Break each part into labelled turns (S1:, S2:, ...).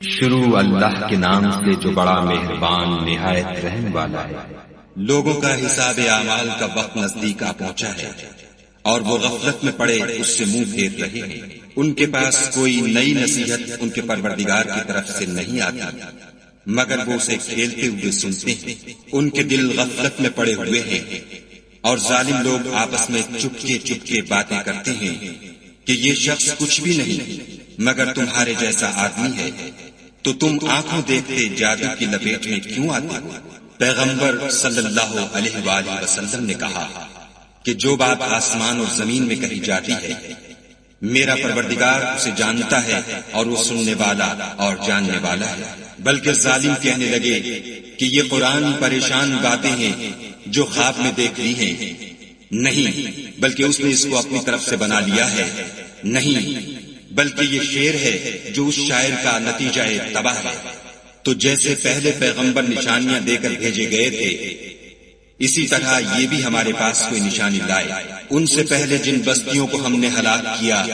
S1: شروع اللہ کے نام سے جو بڑا مہربان نہایت رحم والا ہے۔
S2: لوگوں کا حساب اعمال کا وقت نزدیک آ پہنچا ہے اور وہ غفلت میں پڑے اس سے منہ پھیر رہے ہیں۔ ان کے پاس کوئی نئی نصیحت ان کے پروردگار کی طرف سے نہیں آتی مگر وہ اسے کھیلتے ہوئے سنتے ہیں۔ ان کے دل غفلت میں پڑے ہوئے ہیں اور ظالم لوگ آپس میں چپکے چپکے باتیں کرتے ہیں کہ یہ شخص کچھ بھی نہیں مگر تمہارے جیسا آدمی ہے، تو تم آنکھوں دیکھتے جادو کی لپیٹ میں کیوں آتے ہو؟ پیغمبر صلی اللہ علیہ وآلہ وسلم نے کہا کہ جو بات آسمان اور زمین میں کہی جاتی ہے میرا پروردگار اسے جانتا ہے اور وہ سننے والا اور جاننے والا ہے۔ بلکہ ظالم کہنے لگے کہ یہ قرآن پریشان باتیں ہیں جو خواب میں دیکھ لی ہیں۔ نہیں، بلکہ اس نے اس کو اپنی طرف سے بنا لیا ہے۔ نہیں، بلکہ یہ شعر ہے جو اس شاعر کا نتیجہ تباہ ہے۔ تو جیسے پہلے پیغمبر نشانیاں دے کر بھیجے گئے تھے اسی طرح یہ بھی ہمارے پاس کوئی نشانی لائے۔ ان سے پہلے جن بستیوں کو ہم نے ہلاک کیا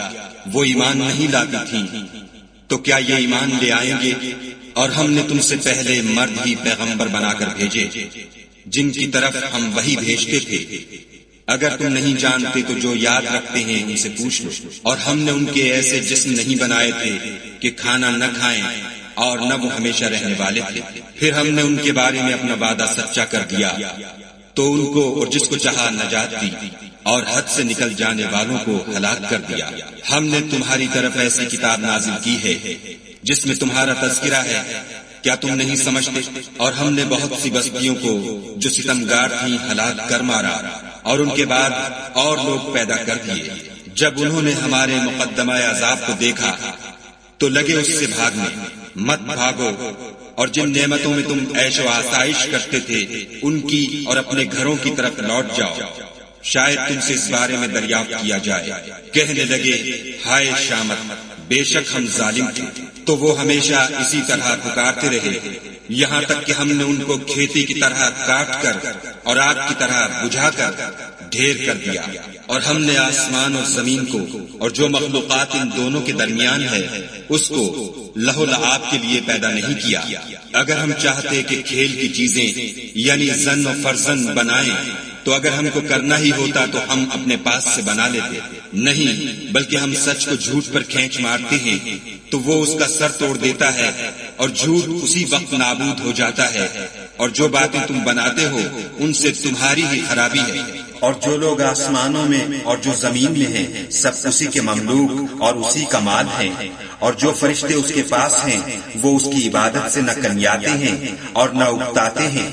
S2: وہ ایمان نہیں لاتی تھیں، تو کیا یہ ایمان لے آئیں گے؟ اور ہم نے تم سے پہلے مرد ہی پیغمبر بنا کر بھیجے جن کی طرف ہم وحی بھیجتے تھے۔ اگر تم نہیں جانتے تو جو یاد رکھتے ہیں ان سے پوچھ لو۔ اور ہم نے ان کے ایسے جسم نہیں بنائے تھے کہ کھانا نہ کھائیں اور نہ وہ ہمیشہ رہنے والے تھے۔ پھر ہم نے ان کے بارے میں اپنا وعدہ سچا کر دیا تو ان کو اور جس کو چاہا نجات دی اور حد سے نکل جانے والوں کو ہلاک کر دیا۔ ہم نے تمہاری طرف ایسی کتاب نازل کی ہے جس میں تمہارا تذکرہ ہے، کیا تم نہیں سمجھتے؟ اور ہم نے بہت سی بستیوں کو جو ستمگار تھیں ہلاک کر مارا اور ان کے بعد اور لوگ پیدا کر دیے۔ جب انہوں نے ہمارے مقدمہ عذاب کو دیکھا تو لگے اس سے بھاگنے۔ مت بھاگو، اور جن نعمتوں میں تم عیش و آسائش کرتے تھے ان کی اور اپنے گھروں کی طرف لوٹ جاؤ، شاید تم سے اس بارے میں دریافت کیا جائے۔ کہنے لگے ہائے شامت، بے شک ہم ظالم تھے۔ تو وہ ہمیشہ اسی طرح پکارتے رہے یہاں تک کہ ہم نے ان کو کھیتی کی طرح کاٹ کر اور آگ کی طرح بجھا کر ڈھیر کر دیا۔ اور ہم نے آسمان اور زمین کو اور جو مخلوقات ان دونوں کے درمیان ہے اس کو لہو لعاب کے لیے پیدا نہیں کیا۔ اگر ہم چاہتے کہ کھیل کی چیزیں یعنی زن و فرزند بنائیں تو اگر ہم کو کرنا ہی ہوتا تو ہم اپنے پاس سے بنا لیتے۔ نہیں، بلکہ ہم سچ کو جھوٹ پر کھینچ مارتے ہیں تو وہ اس کا سر توڑ دیتا ہے اور جھوٹ اسی وقت نابود ہو جاتا ہے، اور جو باتیں تم بناتے ہو ان سے تمہاری ہی خرابی ہے۔
S3: اور جو لوگ آسمانوں میں اور جو زمین میں ہیں سب اسی کے مملوک اور اسی کا مال ہیں، اور جو فرشتے اس کے پاس ہیں وہ اس کی عبادت سے نہ کنیاتے ہیں اور نہ اکتاتے ہیں۔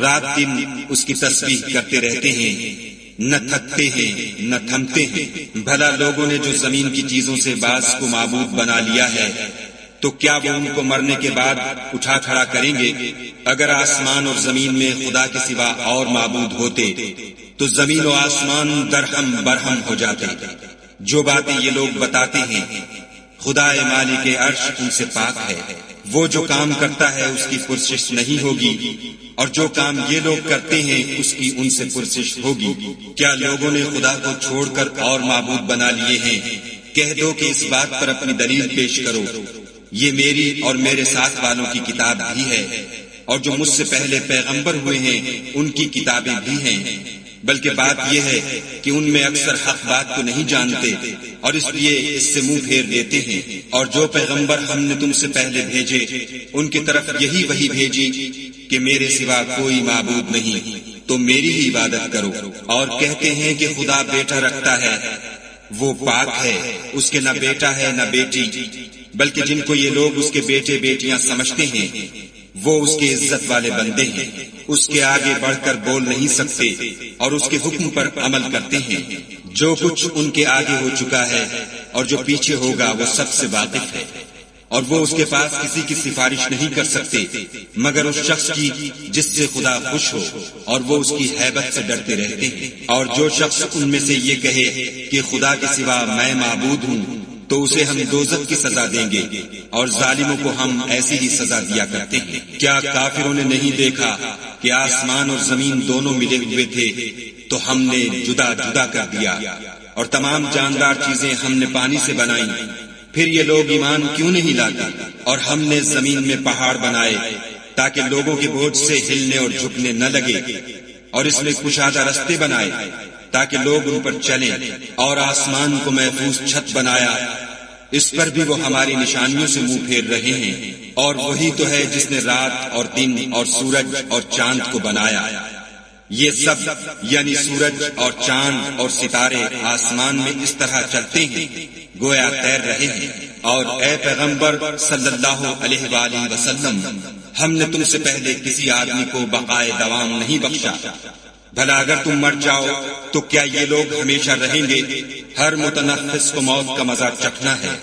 S2: رات دن اس کی تسبیح کرتے رہتے ہیں، نہ تھکتے ہیں نہ تھمتے ہیں۔ بھلا لوگوں نے جو زمین کی چیزوں سے بعض کو معبود بنا لیا ہے تو کیا وہ ان کو مرنے کے بعد اٹھا کھڑا کریں گے؟ اگر آسمان اور زمین میں خدا کے سوا اور معبود ہوتے تو زمین و آسمان درہم برہم ہو جاتے۔ جو باتیں یہ لوگ بتاتے ہیں خدا مالک عرش ان سے پاک ہے۔ وہ جو کام کرتا ہے اس کی پرسش نہیں ہوگی، اور جو کام یہ لوگ کرتے ہیں اس کی ان سے پرسش ہوگی۔ کیا لوگوں نے خدا کو چھوڑ کر اور معبود بنا لیے ہیں؟ کہہ دو کہ اس بات پر اپنی دلیل پیش کرو۔ یہ میری اور میرے ساتھ والوں کی کتاب بھی ہے، اور جو مجھ سے پہلے پیغمبر ہوئے ہیں ان کی کتابیں بھی ہیں، بلکہ بات یہ ہے کہ ان میں اکثر حق بات کو نہیں جانتے اور اس لیے اس سے منہ پھیر دیتے ہیں۔ اور جو پیغمبر ہم نے تم سے پہلے بھیجے ان کی طرف یہی وحی بھیجی کہ میرے سوا کوئی معبود نہیں، تو میری ہی عبادت کرو۔ اور کہتے ہیں کہ خدا بیٹا رکھتا ہے، وہ پاک ہے، اس کے نہ بیٹا ہے نہ بیٹی، بلکہ جن کو یہ لوگ اس کے بیٹے بیٹیاں سمجھتے ہیں وہ اس کے عزت والے بندے ہیں۔ اس کے آگے بڑھ کر بول نہیں سکتے اور اس کے حکم پر عمل کرتے ہیں۔ جو کچھ ان کے آگے ہو چکا ہے اور جو پیچھے ہوگا وہ سب سے واقف ہے، اور وہ اس کے پاس کسی کی سفارش نہیں کر سکتے مگر اس شخص کی جس سے خدا خوش ہو، اور وہ اس کی ہیبت سے ڈرتے رہتے ہیں۔ اور جو شخص ان میں سے یہ کہے کہ خدا کے سوا میں معبود ہوں تو اسے ہم دوزخ کی سزا دیں گے، اور ظالموں کو ہم ایسی ہی سزا دیا کرتے ہیں۔ کیا کافروں نے نہیں دیکھا کہ آسمان اور زمین دونوں ملے ہوئے تھے تو ہم نے جدا جدا کر دیا، اور تمام جاندار چیزیں ہم نے پانی سے بنائیں، پھر یہ لوگ ایمان کیوں نہیں لاتے؟ اور ہم نے زمین میں پہاڑ بنائے تاکہ لوگوں کے بوجھ سے ہلنے اور جھکنے نہ لگے، اور اس میں کشادہ رستے بنائے تاکہ لوگ ان پر چلیں، اور آسمان کو محفوظ چھت بنایا، اس پر بھی وہ ہماری نشانیوں سے منہ پھیر رہے ہیں۔ اور وہی تو ہے جس نے رات اور دن اور سورج اور چاند کو بنایا۔ یہ سب یعنی سورج اور چاند اور ستارے آسمان میں اس طرح چلتے ہیں گویا تیر رہے ہیں۔ اور اے پیغمبر صلی اللہ علیہ وآلہ وسلم، ہم نے تم سے پہلے کسی آدمی کو بقائے دوام نہیں بخشا، بھلا اگر تم مر جاؤ تو کیا یہ لوگ ہمیشہ رہیں گے؟ ہر متنفس کو موت کا مزہ چکھنا ہے،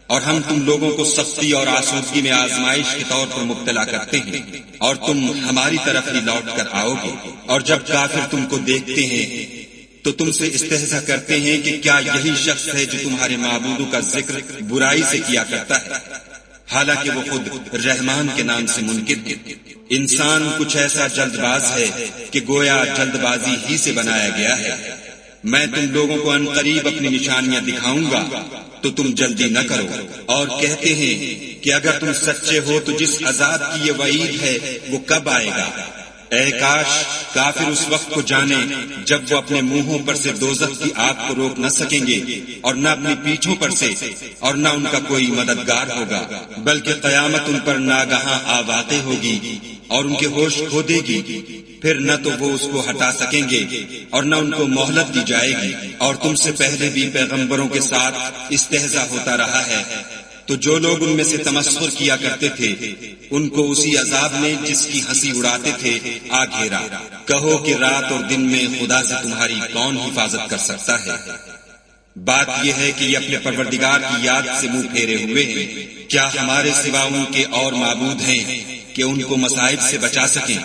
S2: اور ہم تم لوگوں کو سختی اور آسودگی میں آزمائش کے طور پر مبتلا کرتے ہیں، اور تم ہماری طرف ہی لوٹ کر آؤ گے۔ اور جب کافر تم کو دیکھتے ہیں تو تم سے استہزاء کرتے ہیں کہ کیا یہی شخص ہے جو تمہارے معبودوں کا ذکر برائی سے کیا کرتا ہے، حالانکہ وہ خود رحمان کے نام سے منکر ہے۔ انسان کچھ ایسا جلد باز ہے کہ گویا جلد بازی ہی سے بنایا گیا ہے۔ میں تم لوگوں کو ان قریب اپنی نشانیاں دکھاؤں گا تو تم جلدی نہ کرو۔ اور کہتے ہیں کہ اگر تم سچے ہو تو جس عذاب کی یہ وعید ہے وہ کب آئے گا؟ اے کاش کافر اس وقت کو جانے جب وہ اپنے منہوں پر سے دوزخ کی آگ کو روک نہ سکیں گے، اور نہ اپنی پیٹھوں پر سے، اور نہ ان کا کوئی مددگار ہوگا، بلکہ قیامت ان پر ناگہاں آ واقع ہوگی اور ان کے ہوش کھو دے گی۔ پھر نہ تو وہ اس کو ہٹا سکیں گے اور نہ ان کو مہلت دی جائے گی۔ اور تم سے پہلے بھی پیغمبروں کے ساتھ استہزاء ہوتا رہا ہے، تو جو لوگ ان میں سے تمسخر کیا کرتے تھے ان کو اسی عذاب نے جس کی ہنسی اڑاتے تھے آ گھیرا۔ کہو کہ رات اور دن میں خدا سے تمہاری کون حفاظت کر سکتا ہے؟ بات یہ ہے کہ یہ اپنے پروردگار کی یاد سے منہ پھیرے ہوئے ہیں۔ کیا ہمارے سوا ان کے اور معبود ہیں کہ ان کو مصائب سے بچا سکیں؟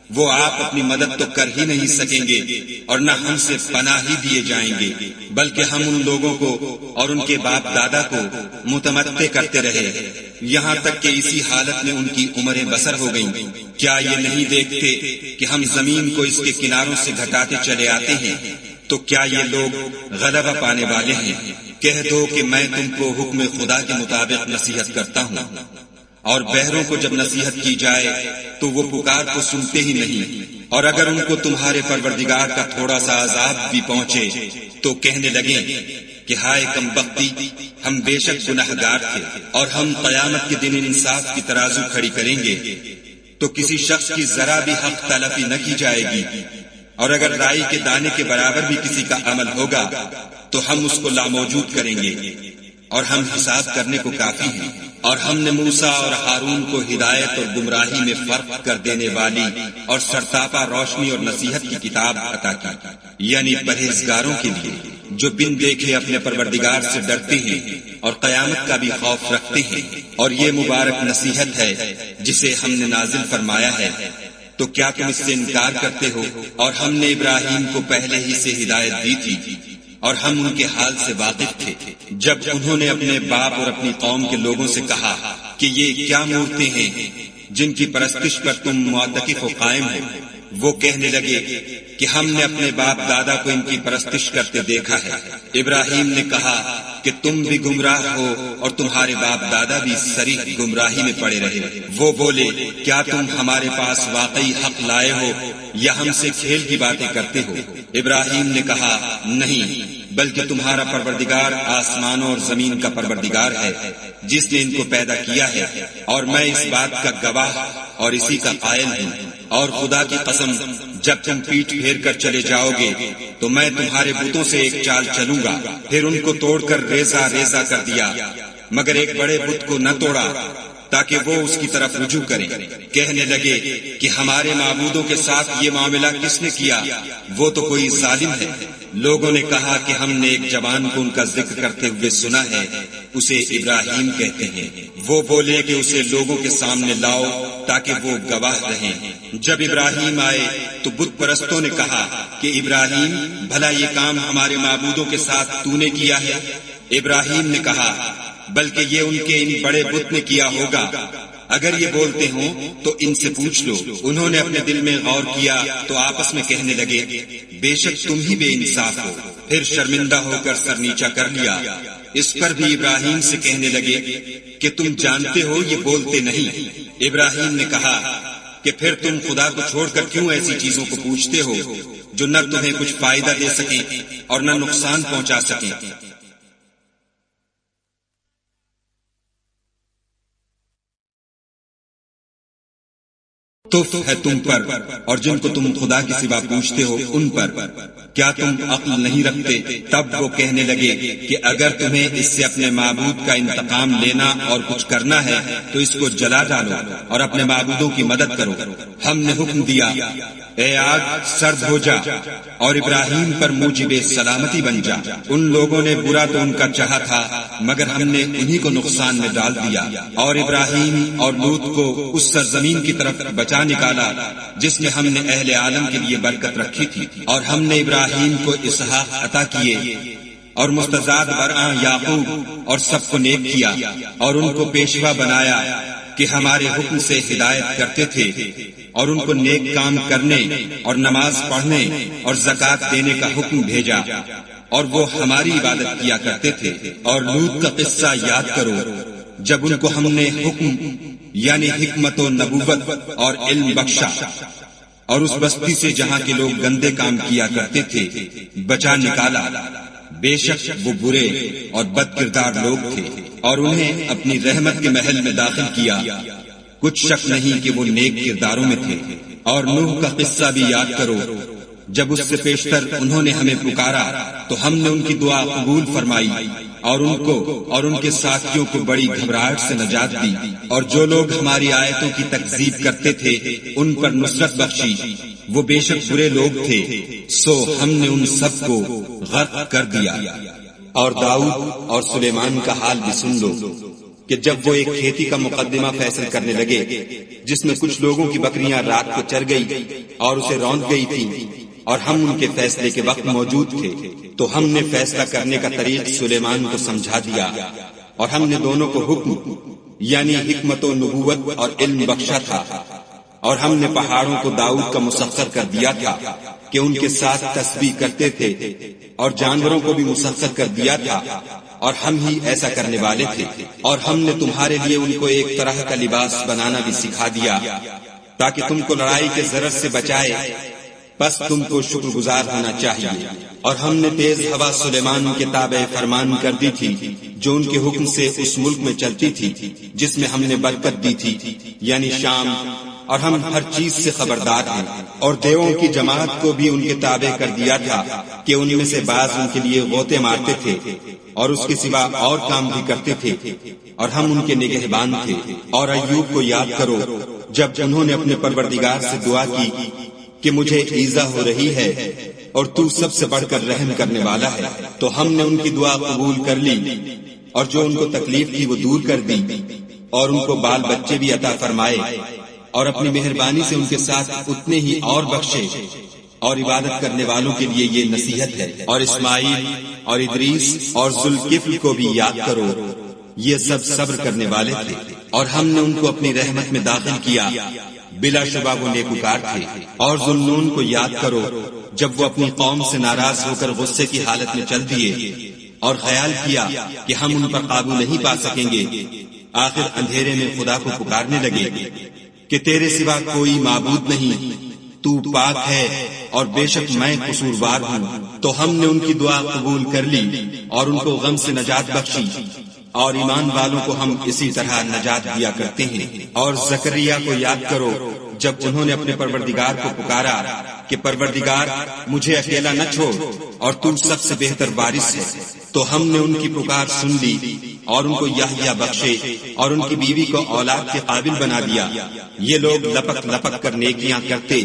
S2: وہ آپ اپنی مدد تو کر ہی نہیں سکیں گے، اور نہ ہم سے پناہ ہی دیے جائیں گے، بلکہ ہم ان لوگوں کو اور ان کے باپ دادا کو متمتع کرتے رہے یہاں تک کہ اسی حالت میں ان کی عمریں بسر ہو گئیں۔ کیا یہ نہیں دیکھتے کہ ہم زمین کو اس کے کناروں سے گھٹاتے چلے آتے ہیں؟ تو کیا یہ لوگ غلبہ پانے والے ہیں؟ کہہ دو کہ میں تم کو حکم خدا کے مطابق نصیحت کرتا ہوں، اور بہروں کو جب نصیحت کی جائے تو وہ پکار کو سنتے ہی نہیں، اور اگر ان کو تمہارے پروردگار کا تھوڑا سا عذاب بھی پہنچے تو کہنے لگیں کہ ہائے کم بختی، ہم بے شک گناہگار تھے، اور ہم قیامت کے دن انصاف کی ترازو کھڑی کریں گے تو کسی شخص کی ذرا بھی حق تلفی نہ کی جائے گی، اور اگر رائی کے دانے کے برابر بھی کسی کا عمل ہوگا تو ہم اس کو لاموجود کریں گے، اور ہم حساب کرنے کو کافی ہیں۔ اور ہم نے موسیٰ اور ہارون کو ہدایت اور گمراہی میں فرق کر دینے والی اور سرتاپا روشنی اور نصیحت کی کتاب عطا کی، یعنی پرہیزگاروں کے لیے جو بن دیکھے اپنے پروردگار سے ڈرتے ہیں اور قیامت کا بھی خوف رکھتے ہیں۔ اور یہ مبارک نصیحت ہے جسے ہم نے نازل فرمایا ہے، تو کیا تم اس سے انکار کرتے ہو؟ اور ہم نے ابراہیم کو پہلے ہی سے ہدایت دی تھی، اور ہم ان کے حال سے واقف تھے جب انہوں نے اپنے باپ اور اپنی قوم کے لوگوں سے کہا کہ یہ کیا مورتیں ہیں جن کی پرستش پر تم معتکف و قائم ہو؟ وہ کہنے لگے کہ ہم نے اپنے باپ دادا کو ان کی پرستش کرتے دیکھا ہے۔ ابراہیم نے کہا کہ تم بھی گمراہ ہو اور تمہارے باپ دادا بھی صریح گمراہی میں پڑے رہے۔ وہ بولے کیا تم ہمارے پاس واقعی حق لائے ہو یا ہم سے کھیل کی باتیں کرتے ہو؟ ابراہیم نے کہا نہیں، بلکہ تمہارا پروردگار آسمانوں اور زمین کا پروردگار ہے جس نے ان کو پیدا کیا ہے، اور میں اس بات کا گواہ اور اسی کا قائل ہوں۔ اور خدا کی قسم جب تم پیٹھ پھیر کر چلے جاؤ گے تو میں تمہارے بتوں سے ایک چال چلوں گا، پھر ان کو توڑ کر ریزہ ریزہ کر دیا، مگر ایک بڑے بت کو نہ توڑا تاکہ وہ اس کی طرف رجوع کریں۔ کہنے لگے کہ ہمارے معبودوں کے ساتھ یہ معاملہ کس نے کیا؟ وہ تو کوئی ظالم ہے۔ لوگوں نے کہا کہ ہم نے ایک جوان کو ان کا ذکر کرتے ہوئے سنا ہے، اسے ابراہیم کہتے ہیں۔ وہ بولے کہ اسے لوگوں کے سامنے لاؤ تاکہ وہ گواہ رہیں۔ جب ابراہیم آئے تو بت پرستوں نے کہا کہ ابراہیم بھلا یہ کام ہمارے معبودوں کے ساتھ تو نے کیا ہے؟ ابراہیم نے کہا بلکہ یہ ان کے ان بڑے بت نے کیا ہوگا، اگر یہ بولتے ہوں تو ان سے پوچھ لو۔ انہوں نے اپنے دل میں غور کیا تو آپس میں کہنے لگے بے شک تم ہی بے انصاف ہو۔ پھر شرمندہ ہو کر سر نیچا کر لیا اس پر بھی ابراہیم سے کہنے لگے کہ تم جانتے ہو یہ بولتے نہیں۔ ابراہیم نے کہا کہ پھر تم خدا کو چھوڑ کر کیوں ایسی چیزوں کو پوچھتے ہو جو نہ تمہیں کچھ فائدہ دے سکیں اور نہ نقصان پہنچا سکیں۔ تف ہے تم پر اور جن کو تم خدا کے سوا پوچھتے ہو ان پر، کیا تم عقل نہیں رکھتے؟ تب وہ کہنے لگے کہ اگر تمہیں اس سے اپنے معبود کا انتقام لینا اور کچھ کرنا ہے تو اس کو جلا ڈالو اور اپنے معبودوں کی مدد کرو۔ ہم نے حکم دیا اے آگ سرد ہو جا اور ابراہیم پر موجب سلامتی بن جا۔ ان لوگوں نے برا تو ان کا چاہا تھا مگر ہم نے انہی کو نقصان میں ڈال دیا، اور ابراہیم اور لوط کو اس سرزمین کی طرف بچا نکالا جس میں ہم نے اہل عالم کے لیے برکت رکھی تھی، اور ہم نے ابراہیم کو اسحاق عطا کیے اور مستزاد برآں یعقوب اور سب کو نیک کیا، اور ان کو پیشوا بنایا کہ ہمارے حکم سے ہدایت کرتے تھے، اور ان کو نیک کام کرنے اور نماز پڑھنے اور زکوٰۃ دینے کا حکم بھیجا، اور وہ ہماری عبادت کیا کرتے تھے۔ اور لوط کا قصہ یاد کرو جب ان کو ہم نے حکم یعنی حکمت و نبوت اور علم بخشا، اور اس بستی سے جہاں کے لوگ گندے کام کیا کرتے تھے بچا نکالا۔ بے شک وہ برے اور بد کردار لوگ تھے، اور انہیں اپنی رحمت کے محل میں داخل کیا، کچھ شک نہیں کہ وہ نیک کرداروں میں تھے۔ اور نوح کا قصہ بھی یاد کرو جب اس سے پیشتر انہوں نے ہمیں پکارا تو ہم نے ان کی دعا قبول فرمائی، اور ان کو اور ان کے ساتھیوں کو بڑی گھبراہٹ سے نجات دی، اور جو لوگ ہماری آیتوں کی تکذیب کرتے تھے ان پر نصرت بخشی، وہ بے شک برے لوگ تھے، سو ہم نے ان سب کو غرق کر دیا۔
S3: اور داؤد اور سلیمان کا حال بھی سن لو کہ جب وہ ایک کھیتی کا مقدمہ فیصل کرنے لگے جس میں کچھ لوگوں کی بکریاں رات کو چر گئی اور اسے روند گئی تھی، اور ہم ان کے فیصلے کے وقت موجود تھے، تو ہم نے فیصلہ کرنے کا طریق سلیمان کو سمجھا دیا، اور ہم نے دونوں کو حکم یعنی حکمت و نبوت اور علم بخشا تھا، اور ہم نے پہاڑوں کو داؤد کا مسخر کر دیا تھا کہ ان کے ساتھ تسبیح کرتے تھے، اور جانوروں کو بھی مسخر کر دیا تھا، اور ہم ہی ایسا کرنے والے تھے۔ اور ہم نے تمہارے لیے ان کو ایک طرح کا لباس بنانا بھی سکھا دیا تاکہ تم کو لڑائی کے ضرر سے بچائے، بس تم کو شکر گزار ہونا چاہیے۔ اور ہم نے تیز ہوا سلیمان کے تابع فرمان کر دی تھی جو ان کے حکم سے اس ملک میں چلتی تھی جس میں ہم نے برکت دی تھی یعنی شام، اور ہم ہر چیز سے خبردار ہیں۔ اور دیووں کی جماعت کو بھی ان کے تابع کر دیا تھا کہ ان میں سے بعض ان کے لیے غوطے مارتے تھے اور اس کے سوا اور کام بھی کرتے تھے، اور ہم ان کے نگہبان تھے۔ اور ایوب کو یاد کرو جب انہوں نے اپنے پروردگار سے دعا کی کہ مجھے ایذا ہو رہی ہے اور تو سب سے بڑھ کر رحم کرنے والا ہے، تو ہم نے ان کی دعا قبول کر لی، اور جو ان کو تکلیف تھی وہ دور کر دی، اور ان کو بال بچے بھی عطا فرمائے، اور اپنی مہربانی سے ان کے ساتھ اتنے ہی اور بخشے۔ اور عبادت کرنے والوں کے لیے یہ نصیحت ہے۔ اور اسماعیل اور ادریس اور ذوالکفل کو بھی یاد کرو، یہ سب صبر کرنے والے تھے، اور ہم نے ان کو اپنی رحمت میں داخل کیا، بلا شبہ وہ نیکوکار تھے۔ اور ذوالنون کو یاد کرو جب وہ اپنی قوم سے ناراض ہو کر غصے کی حالت میں چل دیے اور خیال کیا کہ ہم ان پر قابو نہیں پا سکیں گے، آخر اندھیرے میں خدا کو پکارنے لگے کہ تیرے سوا کوئی معبود نہیں، تو پاک ہے اور بے شک میں قصوروار ہوں۔ تو ہم نے ان کی دعا قبول کر لی اور ان کو غم سے نجات بخشی، اور ایمان والوں کو ہم اسی طرح نجات دیا کرتے ہیں۔ اور زکریا کو یاد کرو جب انہوں نے اپنے پروردگار کو پکارا کہ پروردگار مجھے اکیلا نہ چھوڑ اور تو سب سے بہتر وارث ہے، تو ہم نے ان کی پکار سن لی اور ان کو یحییٰ بخشے اور ان کی بیوی کو اولاد کے قابل بنا دیا۔ یہ لوگ لپک لپک کر نیکیاں کرتے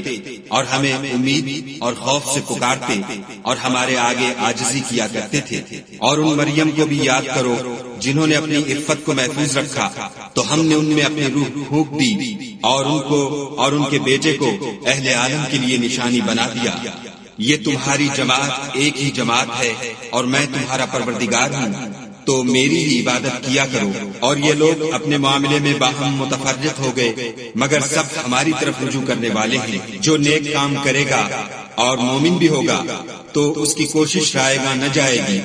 S3: اور ہمیں امید اور خوف سے پکارتے اور ہمارے آگے عاجزی کیا کرتے تھے۔ اور ان مریم کو بھی یاد کرو جنہوں نے اپنی عفت کو محفوظ رکھا، تو ہم نے ان میں اپنی روح پھونک دی اور ان کو اور ان کے بیٹے کو اہل عالم کے لیے نشانی بنا دیا۔ یہ تمہاری جماعت ایک ہی جماعت ہے اور میں تمہارا پروردگار ہوں، تو میری ہی عبادت کیا کرو۔ اور یہ لوگ اپنے معاملے میں باہم متفرق ہو گئے، مگر سب ہماری طرف رجوع کرنے والے ہیں۔ جو نیک کام کرے گا اور مومن بھی ہوگا تو اس کی کوشش رائے گاں نہ جائے گی،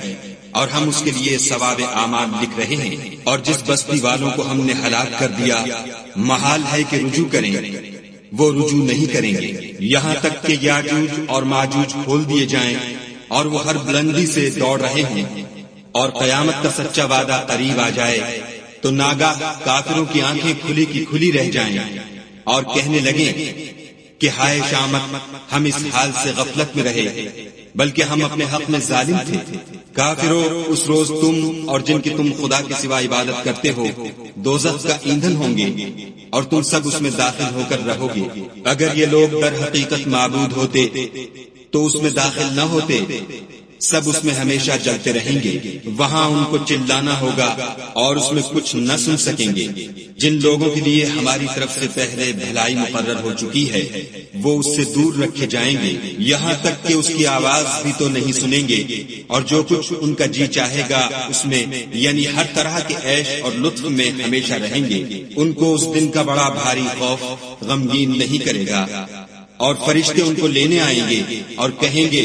S2: اور ہم اس کے لیے ثواب اعمال لکھ رہے ہیں، اور جس بستی والوں کو ہم نے ہلاک کر دیا محال ہے کہ رجوع کریں، وہ رجوع نہیں کریں گے یہاں تک کہ یاجوج اور ماجوج کھول دیے جائیں اور وہ ہر بلندی سے دوڑ رہے ہوں، اور قیامت کا سچا وعدہ قریب آ جائے تو ناگاہ کافروں کی آنکھیں کھلی کی کھلی رہ جائیں اور کہنے لگیں کہ ہائے شامت، ہم اس حال سے غفلت میں رہے بلکہ ہم اپنے حق میں ظالم تھے۔ کافروں، اس روز تم اور جن کی تم خدا کے سوا عبادت کرتے ہو دوزخ کا ایندھن ہوں گے اور تم سب اس میں داخل ہو کر رہو گے۔ اگر یہ لوگ در حقیقت معبود ہوتے تو اس میں داخل نہ ہوتے، سب اس میں ہمیشہ جلتے رہیں گے، وہاں ان کو چلانا ہوگا اور اس میں کچھ نہ سن سکیں گے۔ جن لوگوں کے لیے ہماری طرف سے پہلے بھلائی مقرر ہو چکی ہے وہ اس سے دور رکھے جائیں گے، یہاں تک کہ اس کی آواز بھی تو نہیں سنیں گے، اور جو کچھ ان کا جی چاہے گا اس میں، یعنی ہر طرح کے عیش اور لطف میں ہمیشہ رہیں گے۔ ان کو اس دن کا بڑا بھاری خوف غمگین نہیں کرے گا، اور فرشتے ان کو لینے آئیں گے اور کہیں گے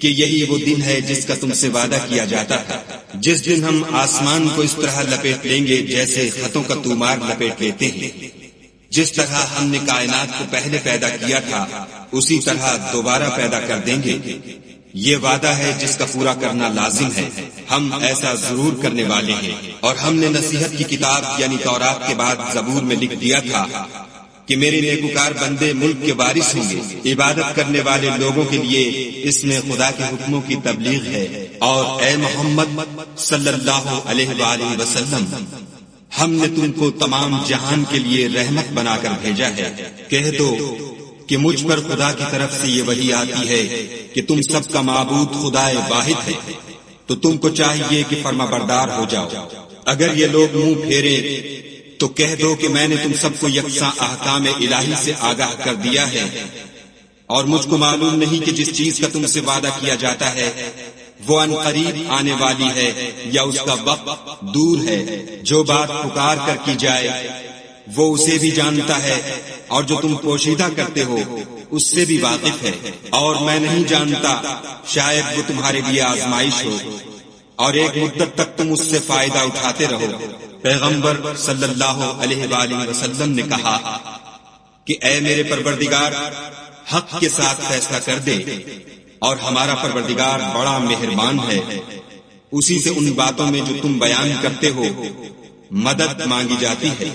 S2: کہ یہی وہ دن ہے جس کا تم سے وعدہ کیا جاتا تھا، جس دن ہم آسمان کو اس طرح لپیٹ لیں گے جیسے خطوں کا تومار لپیٹ لیتے ہیں۔ جس طرح ہم نے کائنات کو پہلے پیدا کیا تھا اسی طرح دوبارہ پیدا کر دیں گے۔ یہ وعدہ ہے جس کا پورا کرنا لازم ہے، ہم ایسا ضرور کرنے والے ہیں۔ اور ہم نے نصیحت کی کتاب یعنی تورات کے بعد زبور میں لکھ دیا تھا کہ میرے نیکوکار بندے ملک کے وارث ہوں گے۔ عبادت کرنے والے لوگوں کے لیے اس میں خدا کے حکموں کی تبلیغ ہے، اور اے محمد صلی اللہ علیہ وآلہ وسلم، ہم نے تم کو تمام جہان کے لیے رحمت بنا کر بھیجا ہے۔ کہہ دو کہ مجھ پر خدا کی طرف سے یہ وحی آتی ہے کہ تم سب کا معبود خدائے واحد ہے، تو تم کو چاہیے کہ فرما بردار ہو جاؤ۔ اگر یہ لوگ منہ پھیرے تو کہہ دو کہ میں نے تم سب کو یکساں احکام الہی سے آگاہ کر دیا ہے، اور مجھ کو معلوم نہیں کہ جس چیز کا تم سے وعدہ کیا جاتا ہے وہ ان قریب آنے والی ہے یا اس کا وقت دور ہے۔ جو بات پکار کر کی جائے وہ اسے بھی جانتا ہے، اور جو تم پوشیدہ کرتے ہو اس سے بھی واقف ہے۔ اور میں نہیں جانتا، شاید وہ تمہارے لیے آزمائش ہو اور ایک مدت تک تم اس سے فائدہ اٹھاتے رہو۔ پیغمبر صلی اللہ علیہ وآلہ وسلم نے کہا کہ اے میرے پروردگار، حق کے ساتھ فیصلہ کر دے، اور ہمارا پروردگار بڑا مہربان ہے، اسی سے ان باتوں میں جو تم بیان کرتے ہو مدد مانگی جاتی ہے۔